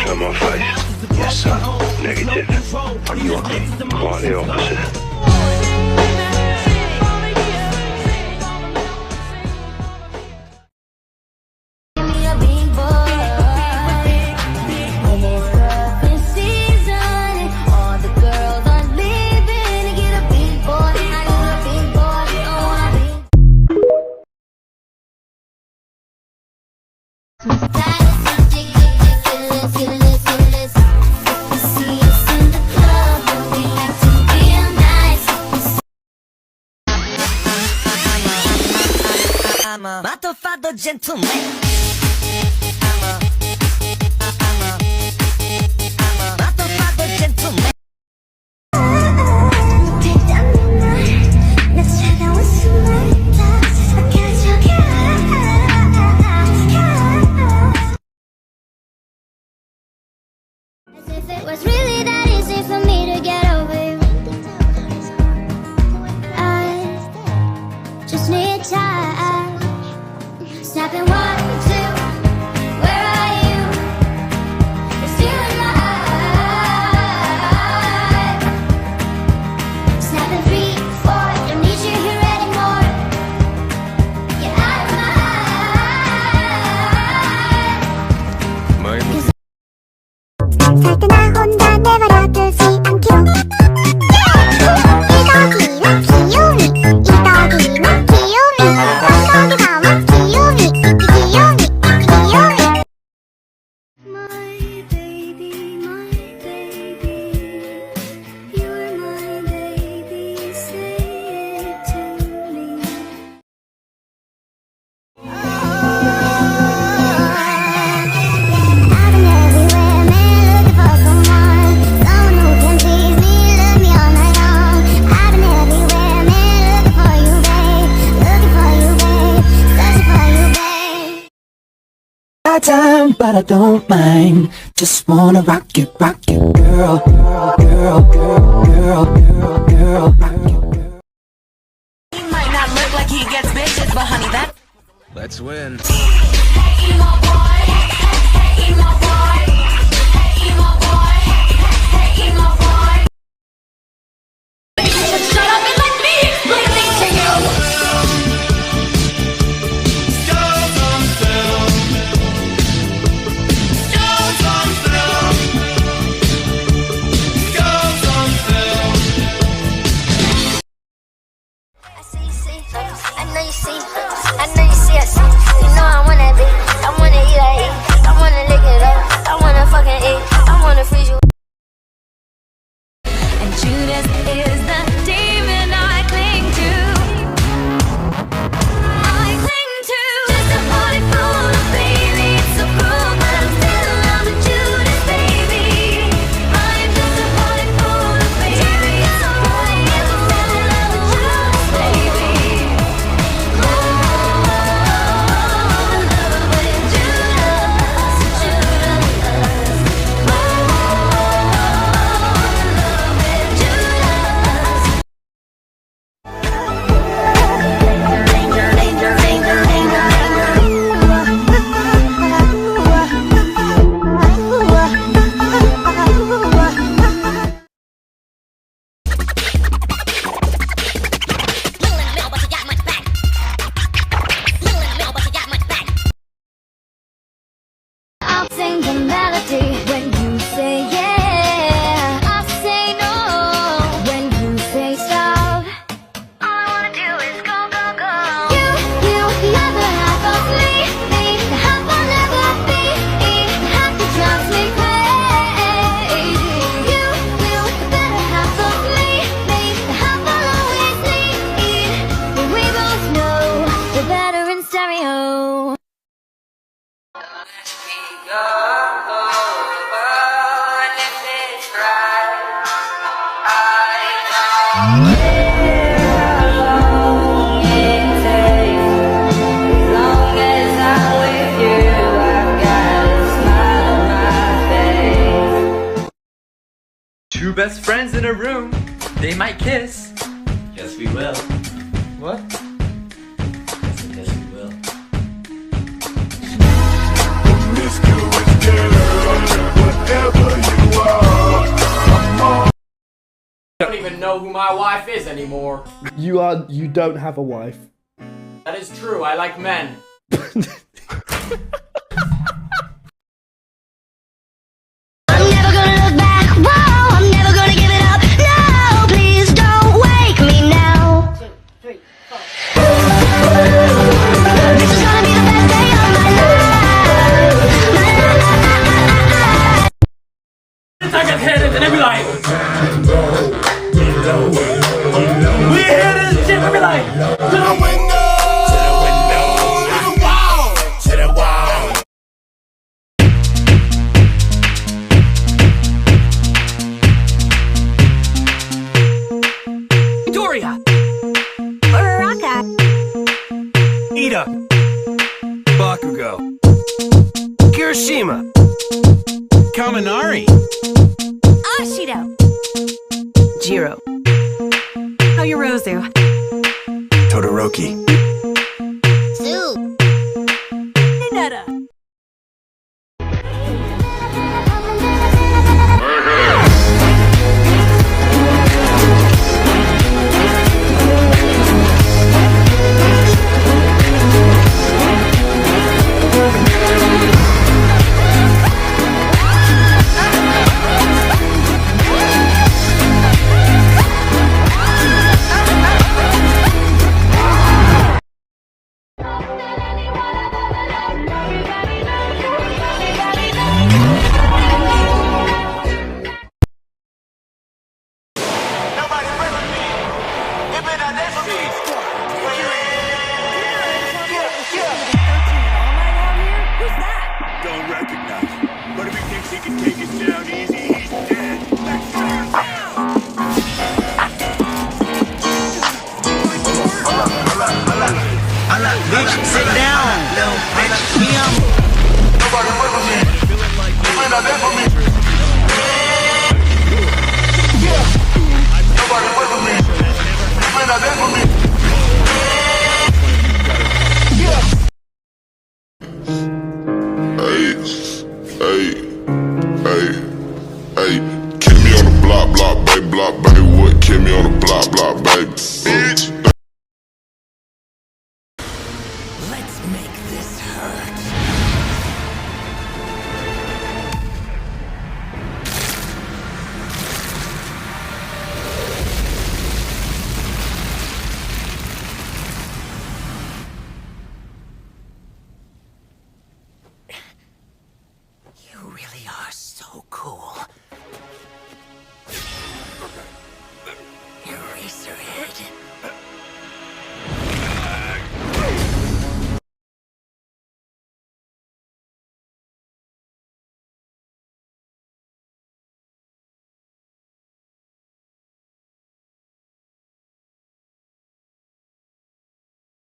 expression on my face. Yes, sir. Negative. Unlucky. Quite the opposite. I'm a motherfucker gentleman. I'm a motherfucker gentleman. As if it was really that easy for me to get over you. I just need time. Snapping 1, 2, where are you? It's you in my eye. Snapping 3, 4, don't need you here anymore. Get out of my eye. 살때 나 혼자 내버려두지 않기로. 이더기는 귀요미, 이더기는 귀요미, 이더기 가면 귀요미, 귀요미, 귀요미. My baby, you're my baby, say it to me. I've been everywhere, man, looking for someone who can please me, love me all night long. I've been everywhere, man, looking for you, babe, searching for you, babe. Hard time, but I don't mind. Just wanna rock it, girl, girl, girl, girl, girl, rock it, girl. He might not look like he gets bitches, but honey, that. Let's win. Shut up and let me explain things to you. I know you see us. You know I wanna be, I wanna eat, I wanna lick it up, I wanna fucking eat, I wanna freeze you. And Judas is the demon I cling to. I cling to. Just a body full of baby. It's so cruel, but I'm still in love with Judas, baby. I'm just a body full of baby. It's so cruel, but I'm still in love with Judas, baby. Oh, in love with Judas, Judas. Oh, in love with Judas. I'll sing the melody when you say yeah. I'll say no when you say stop. All I wanna do is go, go, go. You never half of me. The half I'll never be. The half that drives me crazy. You the better half of me. The half I'll always need. We both know we're better in stereo. Two best friends in a room, they might kiss. Yes, we will. What? Yes, we will. This girl is good. know who my wife is anymore. You don't have a wife. That is true, I like men. I'm never gonna look back, whoa, I'm never gonna give it up. No, please don't wake me now. 2, 3, 4. This is gonna be the best day of my life. I get hit and they be like, we hear this shit, we be like, to the window, to the wall, to the wall. Victoria, Baraka. Ida, Bakugo, Kirishima, Kaminari, Ashido. Jiro. How you Rosu? Todoroki.